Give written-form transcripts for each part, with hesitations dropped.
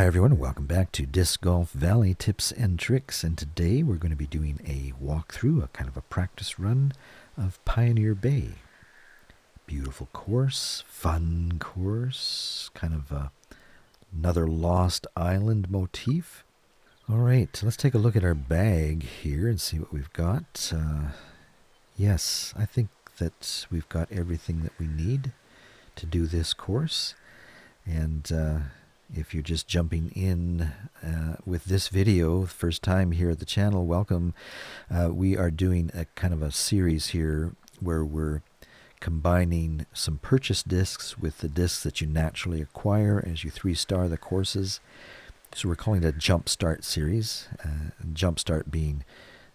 Hi everyone, welcome back to Disc Golf Valley Tips and Tricks, and today we're going to be doing a walkthrough, a kind of a practice run of Pioneer Bay. Beautiful course, fun course, kind of another Lost Island motif. Alright, let's take a look at our bag here and see what we've got. Yes, I think that we've got everything that we need to do this course, and if you're just jumping in with this video, first time here at the channel, welcome. We are doing a kind of a series here where we're combining some purchase discs with the discs that you naturally acquire as you 3-star the courses. So we're calling it a Jumpstart series, Jumpstart being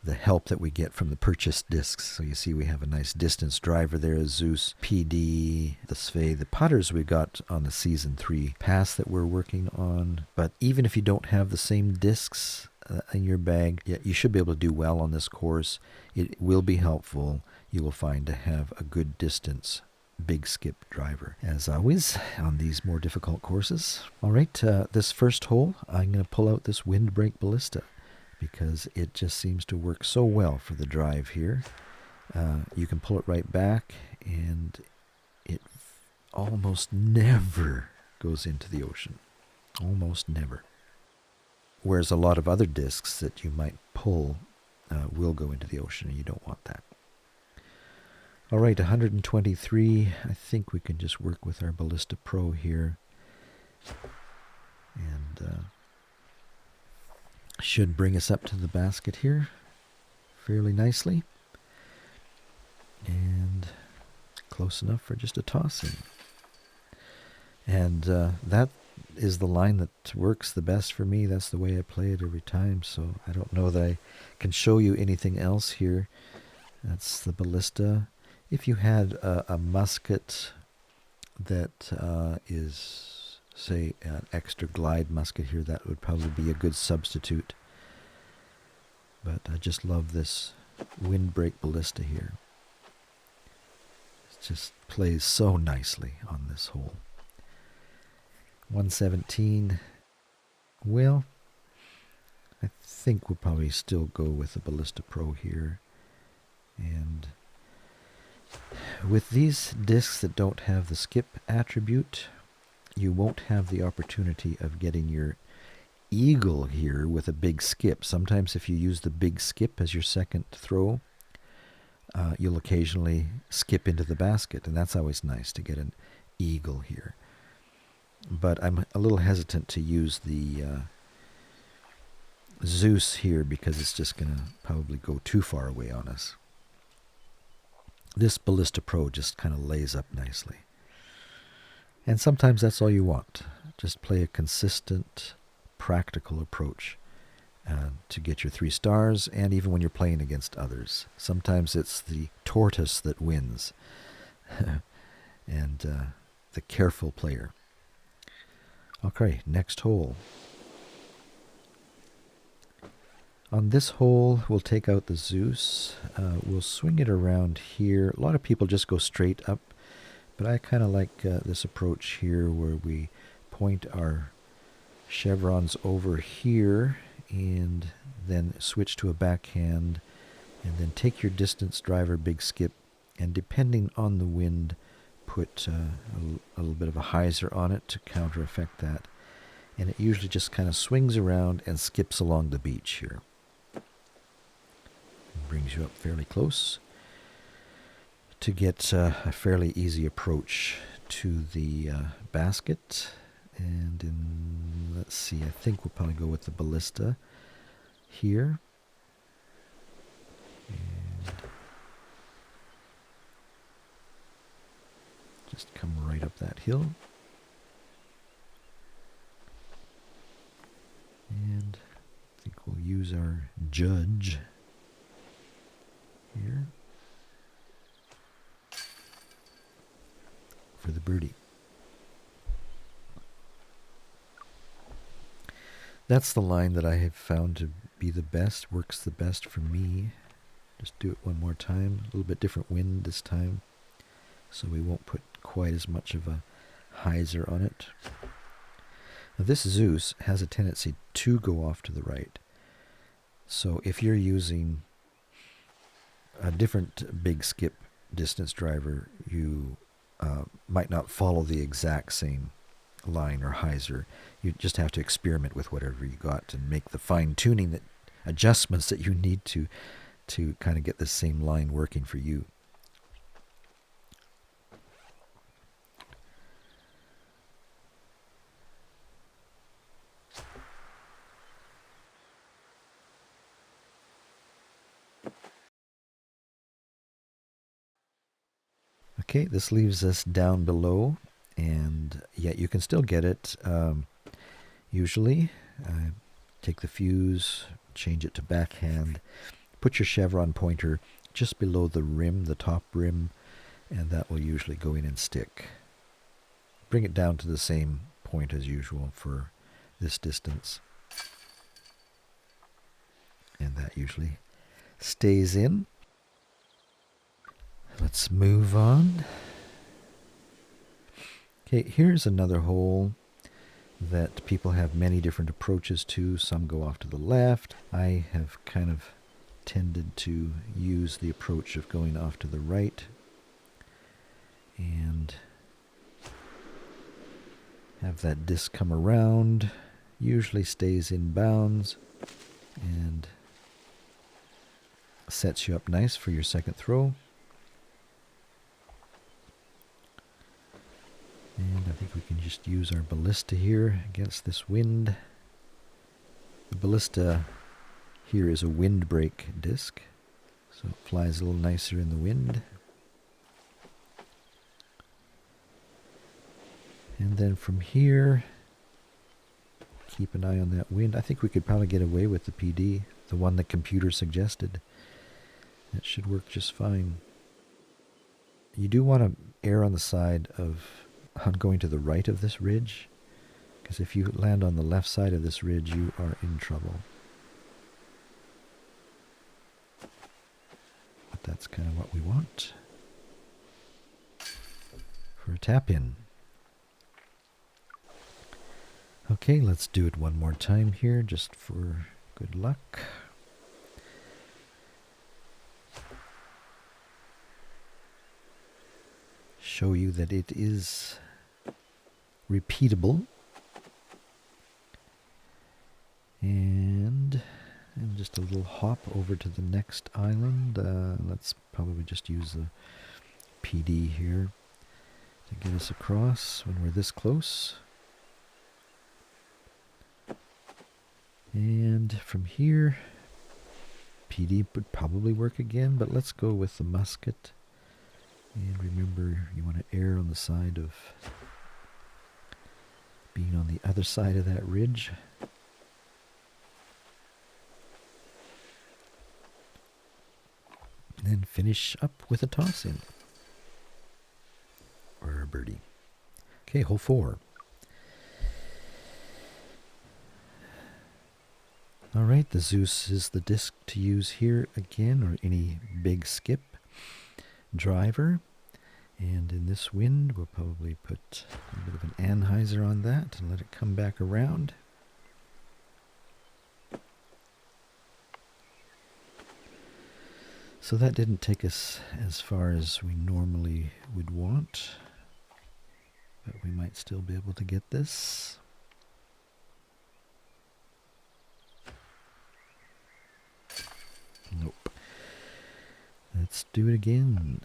the help that we get from the purchased discs. So you see we have a nice distance driver there, Zeus, PD, the Sve, the putters we got on the Season 3 pass that we're working on. But even if you don't have the same discs in your bag, you should be able to do well on this course. It will be helpful, you will find, to have a good distance big skip driver, as always on these more difficult courses. All right, this first hole, I'm going to pull out this Windbreak Ballista, because it just seems to work so well for the drive here. You can pull it right back, and it almost never goes into the ocean. Almost never. Whereas a lot of other discs that you might pull will go into the ocean, and you don't want that. All right, 123. I think we can just work with our Ballista Pro here. And should bring us up to the basket here fairly nicely, and close enough for just a tossing. And that is the line that works the best for me. That's the way I play it every time, so I don't know that I can show you anything else here. That's the Ballista. If you had a musket that is, say, an extra glide musket here, that would probably be a good substitute. But I just love this Windbreak Ballista here. It just plays so nicely on this hole. 117. Well, I think we'll probably still go with the Ballista Pro here. And with these discs that don't have the skip attribute, you won't have the opportunity of getting your eagle here with a big skip. Sometimes if you use the big skip as your second throw, you'll occasionally skip into the basket, and that's always nice to get an eagle here. But I'm a little hesitant to use the Zeus here because it's just going to probably go too far away on us. This Ballista Pro just kind of lays up nicely. And sometimes that's all you want. Just play a consistent, practical approach to get your 3 stars, and even when you're playing against others. Sometimes it's the tortoise that wins, and the careful player. Okay, next hole. On this hole, we'll take out the Zeus. We'll swing it around here. A lot of people just go straight up, but I kind of like this approach here where we point our chevrons over here and then switch to a backhand, and then take your distance driver big skip, and depending on the wind, put a little bit of a hyzer on it to counter effect that. And it usually just kind of swings around and skips along the beach here. Brings you up fairly close to get a fairly easy approach to the basket. And let's see, I think we'll probably go with the Ballista here. And just come right up that hill. And I think we'll use our Judge here for the birdie. That's the line that I have found to be the best, works the best for me. Just do it one more time. A little bit different wind this time, so we won't put quite as much of a hyzer on it. Now, this Zeus has a tendency to go off to the right. So if you're using a different big skip distance driver, you might not follow the exact same line or hyzer. You just have to experiment with whatever you got and make the fine-tuning that adjustments that you need to kind of get the same line working for you. Okay, this leaves us down below, and yet you can still get it. Usually, take the fuse, change it to backhand, put your chevron pointer just below the rim, the top rim, and that will usually go in and stick. Bring it down to the same point as usual for this distance. And that usually stays in. Let's move on. Okay, here's another hole that people have many different approaches to. Some go off to the left. I have kind of tended to use the approach of going off to the right and have that disc come around. Usually stays in bounds and sets you up nice for your second throw. And I think we can just use our ballista here against this wind. The ballista here is a windbreak disc, so it flies a little nicer in the wind. And then from here, keep an eye on that wind. I think we could probably get away with the PD, the one the computer suggested. That should work just fine. You do want to err on the side of going to the right of this ridge, because if you land on the left side of this ridge, you are in trouble. But that's kind of what we want for a tap-in. Okay, let's do it one more time here, just for good luck. Show you that it is repeatable. And just a little hop over to the next island. Let's probably just use the PD here to get us across when we're this close. And from here, PD would probably work again, but let's go with the musket. And remember, you want to err on the side of being on the other side of that ridge. And then finish up with a toss-in. Or a birdie. Okay, hole 4. Alright, the Zeus is the disc to use here again, or any big skip driver. And in this wind, we'll probably put a bit of an anhyzer on that and let it come back around. So that didn't take us as far as we normally would want, but we might still be able to get this. Nope. Let's do it again.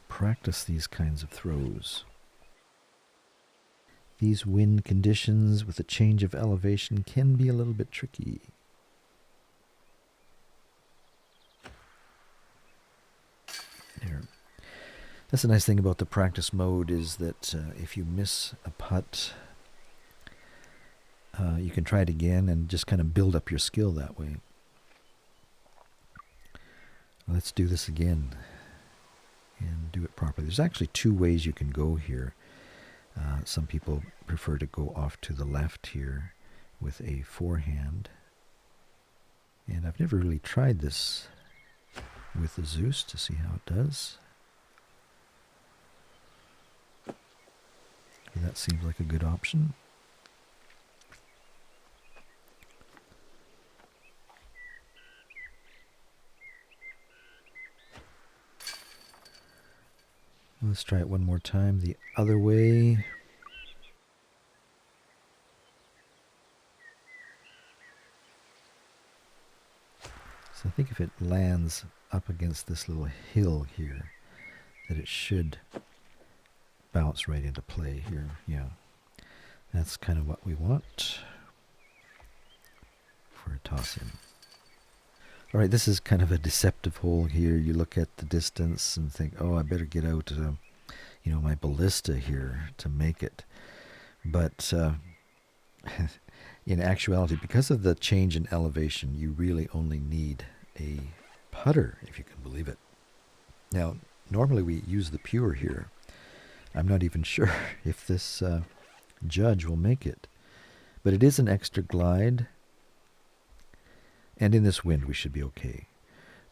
Practice these kinds of throws. These wind conditions with a change of elevation can be a little bit tricky. There. That's the nice thing about the practice mode is that if you miss a putt, you can try it again and just kind of build up your skill that way. Let's do this again and do it properly. There's actually 2 ways you can go here. Some people prefer to go off to the left here with a forehand. And I've never really tried this with the Zeus to see how it does. So that seems like a good option. Let's try it one more time the other way. So I think if it lands up against this little hill here, that it should bounce right into play here. Yeah, that's kind of what we want for a toss in. All right, this is kind of a deceptive hole here. You look at the distance and think, oh, I better get out, my ballista here to make it. But in actuality, because of the change in elevation, you really only need a putter, if you can believe it. Now, normally we use the pure here. I'm not even sure if this judge will make it. But it is an extra glide. And in this wind, we should be okay.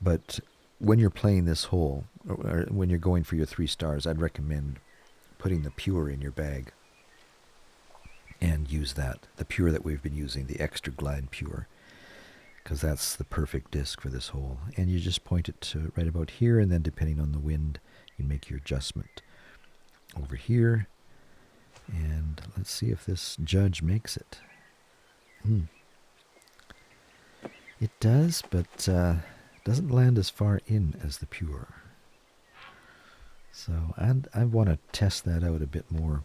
But when you're playing this hole, or when you're going for your 3 stars, I'd recommend putting the pure in your bag and use that, the pure that we've been using, the extra glide pure, because that's the perfect disc for this hole. And you just point it to right about here, and then depending on the wind, you make your adjustment over here. And let's see if this judge makes it. It does, but doesn't land as far in as the pure. So I want to test that out a bit more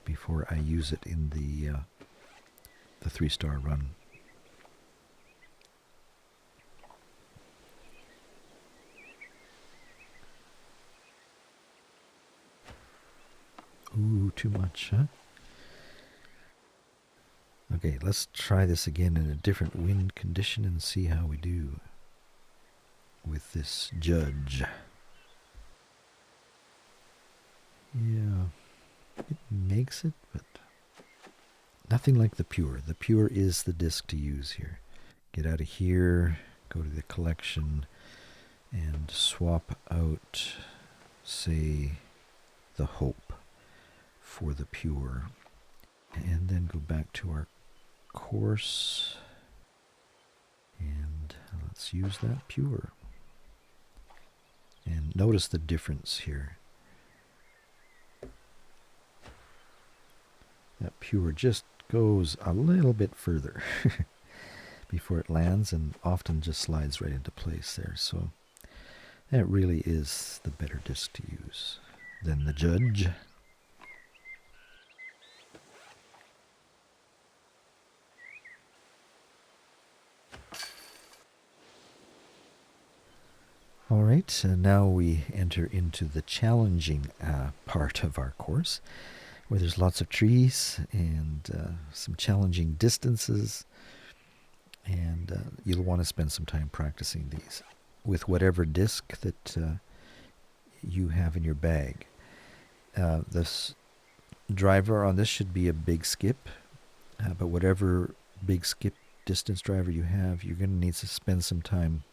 before I use it in the 3-star run. Ooh, too much, huh? Okay, let's try this again in a different wind condition and see how we do with this judge. Yeah, it makes it, but nothing like the pure. The pure is the disc to use here. Get out of here, go to the collection, and swap out, say, the Hope for the pure. And then go back to our course, and let's use that pure. And notice the difference here. That pure just goes a little bit further before it lands, and often just slides right into place there. So that really is the better disc to use than the judge. All right, and now we enter into the challenging part of our course, where there's lots of trees and some challenging distances, and you'll want to spend some time practicing these with whatever disc that you have in your bag. This driver on this should be a big skip, but whatever big skip distance driver you have, you're going to need to spend some time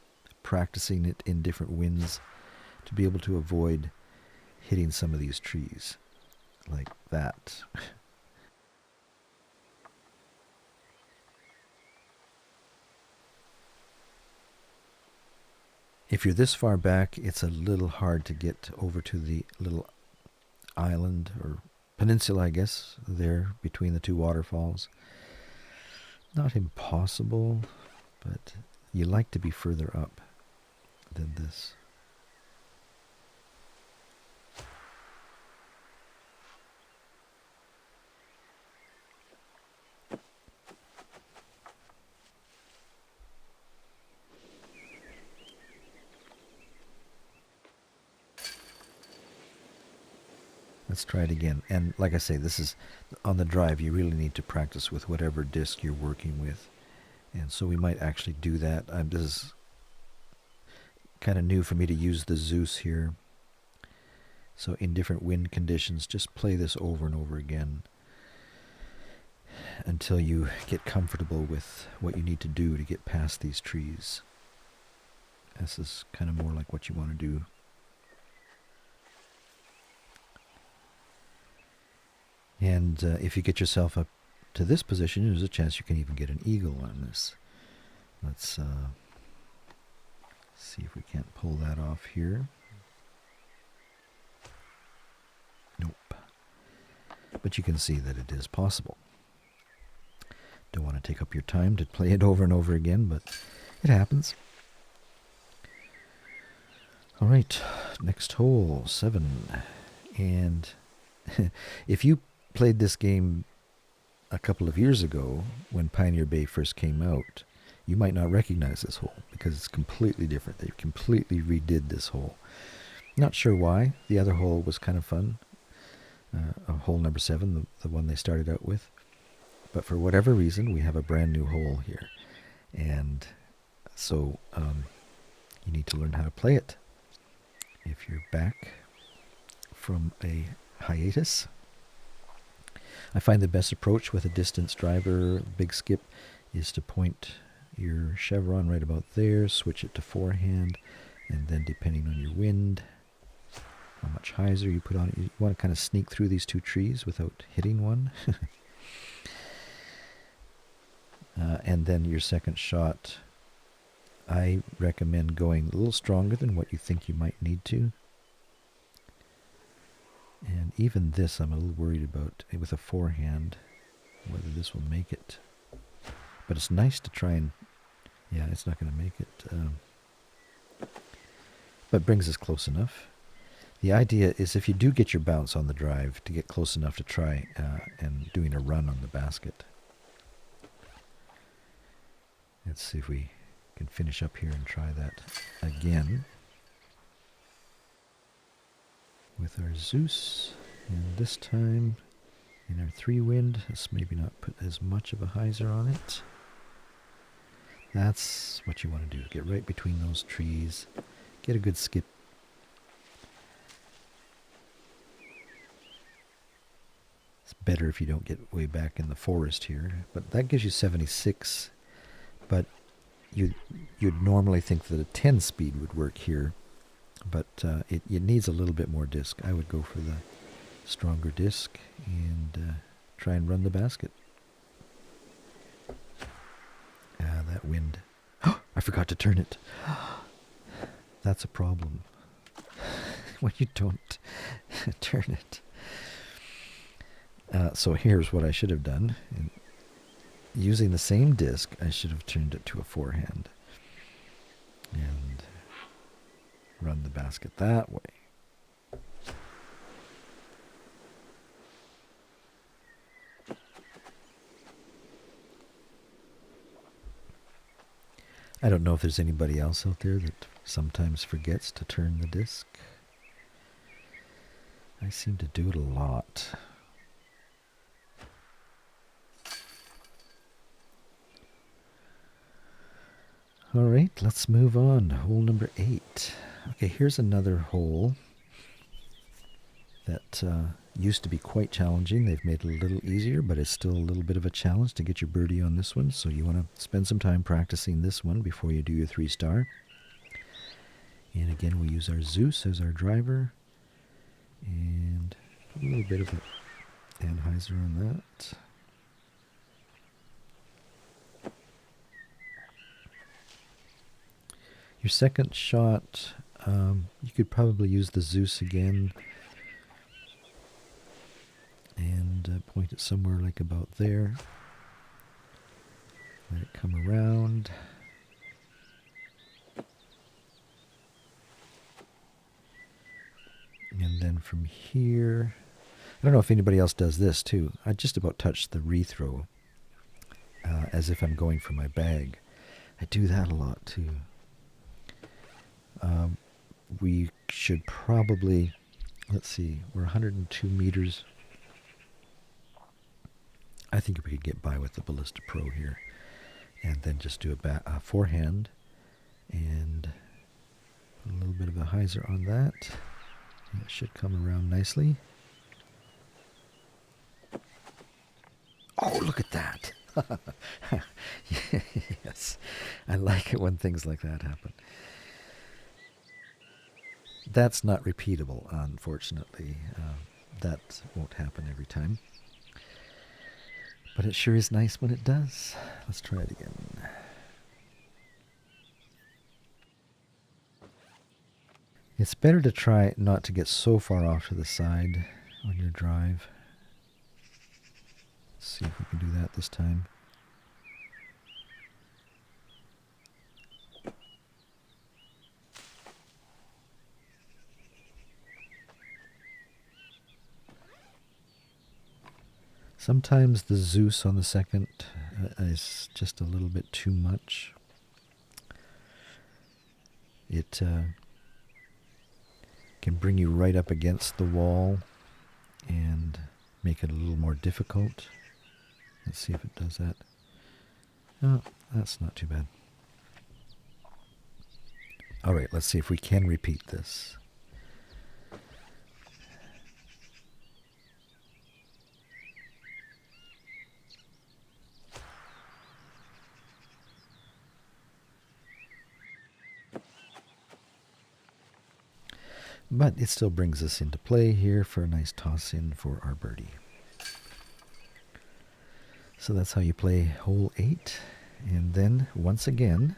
practicing it in different winds to be able to avoid hitting some of these trees like that. If you're this far back, it's a little hard to get over to the little island or peninsula, I guess, there between the 2 waterfalls. Not impossible, but you like to be further up than this. Let's try it again. And like I say, this is on the drive. You really need to practice with whatever disc you're working with. And so we might actually do that. This is kind of new for me to use the Zeus here. So in different wind conditions, just play this over and over again until you get comfortable with what you need to do to get past these trees. This is kind of more like what you want to do. And if you get yourself up to this position, there's a chance you can even get an eagle on this. Let's see if we can't pull that off here. Nope. But you can see that it is possible. Don't want to take up your time to play it over and over again, but it happens. All right, next hole, 7. And if you played this game a couple of years ago when Pioneer Bay first came out, you might not recognize this hole because it's completely different. They've completely redid this hole. Not sure why. The other hole was kind of fun. Hole number 7, the one they started out with. But for whatever reason, we have a brand new hole here. And so you need to learn how to play it. If you're back from a hiatus, I find the best approach with a distance driver, big skip, is to point your chevron right about there, switch it to forehand, and then depending on your wind, how much hyzer you put on it, you want to kind of sneak through these 2 trees without hitting one. And then your second shot, I recommend going a little stronger than what you think you might need to. And even this I'm a little worried about with a forehand, whether this will make it. But it's nice to try and, yeah, it's not going to make it. But brings us close enough. The idea is if you do get your bounce on the drive, to get close enough to try and doing a run on the basket. Let's see if we can finish up here and try that again with our Zeus. And this time in our 3 wind, let's maybe not put as much of a hyzer on it. That's what you want to do. Get right between those trees. Get a good skip. It's better if you don't get way back in the forest here. But that gives you 76. But you'd normally think that a 10 speed would work here. But it needs a little bit more disc. I would go for the stronger disc and try and run the basket. That wind. I forgot to turn it. That's a problem. When you don't turn it. So here's what I should have done. Using the same disc, I should have turned it to a forehand and run the basket that way. I don't know if there's anybody else out there that sometimes forgets to turn the disc. I seem to do it a lot. All right, let's move on. Hole number 8. Okay, here's another hole that used to be quite challenging. They've made it a little easier, but it's still a little bit of a challenge to get your birdie on this one. So you want to spend some time practicing this one before you do your 3-star. And again, we use our Zeus as our driver. And a little bit of an anhyzer on that. Your second shot, you could probably use the Zeus again and point it somewhere like about there. Let it come around. And then from here, I don't know if anybody else does this too. I just about touch the rethrow as if I'm going for my bag. I do that a lot too. We should probably, let's see, we're 102 meters. I think we could get by with the Ballista Pro here. And then just do a forehand and a little bit of a hyzer on that. It should come around nicely. Oh, look at that. Yes, I like it when things like that happen. That's not repeatable, unfortunately. That won't happen every time. But it sure is nice when it does. Let's try it again. It's better to try not to get so far off to the side on your drive. Let's see if we can do that this time. Sometimes the Zeus on the second is just a little bit too much. It can bring you right up against the wall and make it a little more difficult. Let's see if it does that. Oh, that's not too bad. All right, let's see if we can repeat this. But it still brings us into play here for a nice toss in for our birdie. So that's how you play hole 8. And then, once again,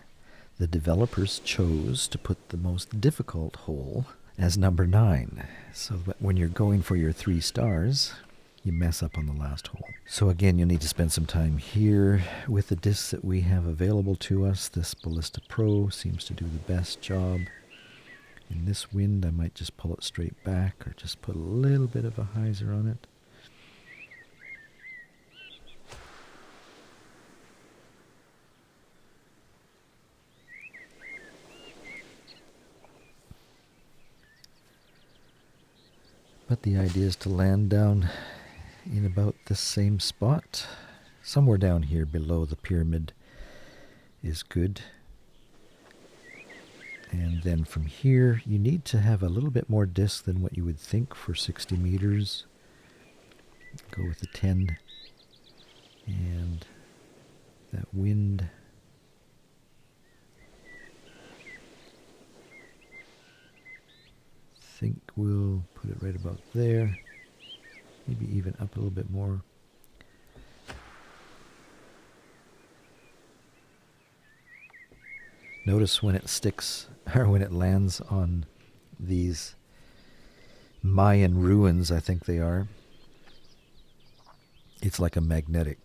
the developers chose to put the most difficult hole as number 9. So that when you're going for your 3 stars, you mess up on the last hole. So again, you'll need to spend some time here with the discs that we have available to us. This Ballista Pro seems to do the best job. In this wind, I might just pull it straight back or just put a little bit of a hyzer on it. But the idea is to land down in about the same spot. Somewhere down here below the pyramid is good. And then from here, you need to have a little bit more disc than what you would think for 60 meters. Go with the 10. And that wind. I think we'll put it right about there. Maybe even up a little bit more. Notice when it sticks, or when it lands on these Mayan ruins, I think they are, it's like a magnetic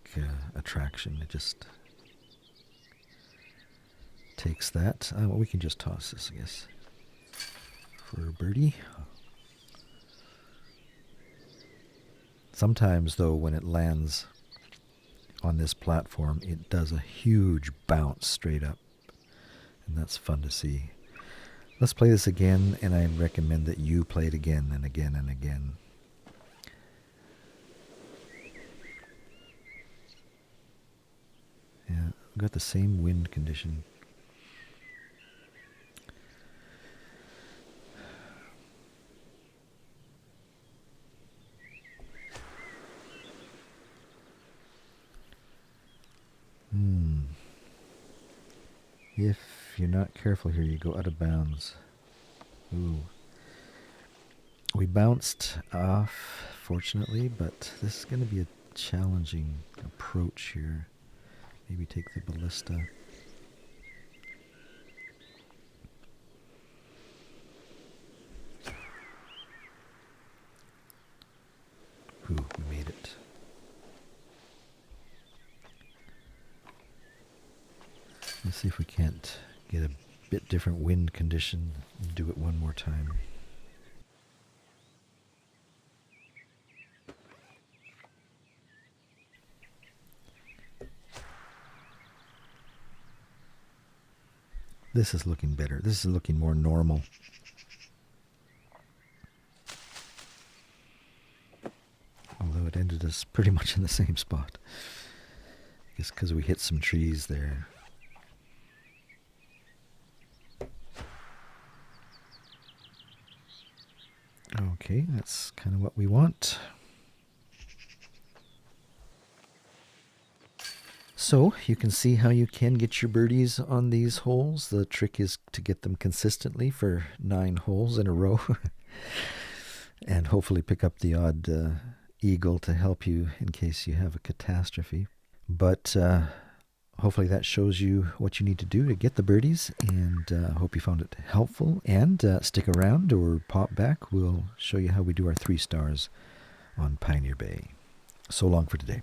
attraction. It just takes that. Well, we can just toss this, I guess, for a birdie. Sometimes, though, when it lands on this platform, it does a huge bounce straight up. And that's fun to see. Let's play this again, and I recommend that you play it again and again and again. Yeah, we've got the same wind condition. If you're not careful here, you go out of bounds. Ooh. We bounced off, fortunately, but this is going to be a challenging approach here. Maybe take the Ballista. Ooh, we made it. Let's see if we can't get a bit different wind condition and do it one more time. This is looking better. This is looking more normal. Although it ended us pretty much in the same spot. I guess because we hit some trees there. Okay, that's kind of what we want. So you can see how you can get your birdies on these holes. The trick is to get them consistently for 9 holes in a row and hopefully pick up the odd eagle to help you in case you have a catastrophe. But hopefully that shows you what you need to do to get the birdies, and hope you found it helpful. And stick around or pop back. We'll show you how we do our 3 stars on Pioneer Bay. So long for today.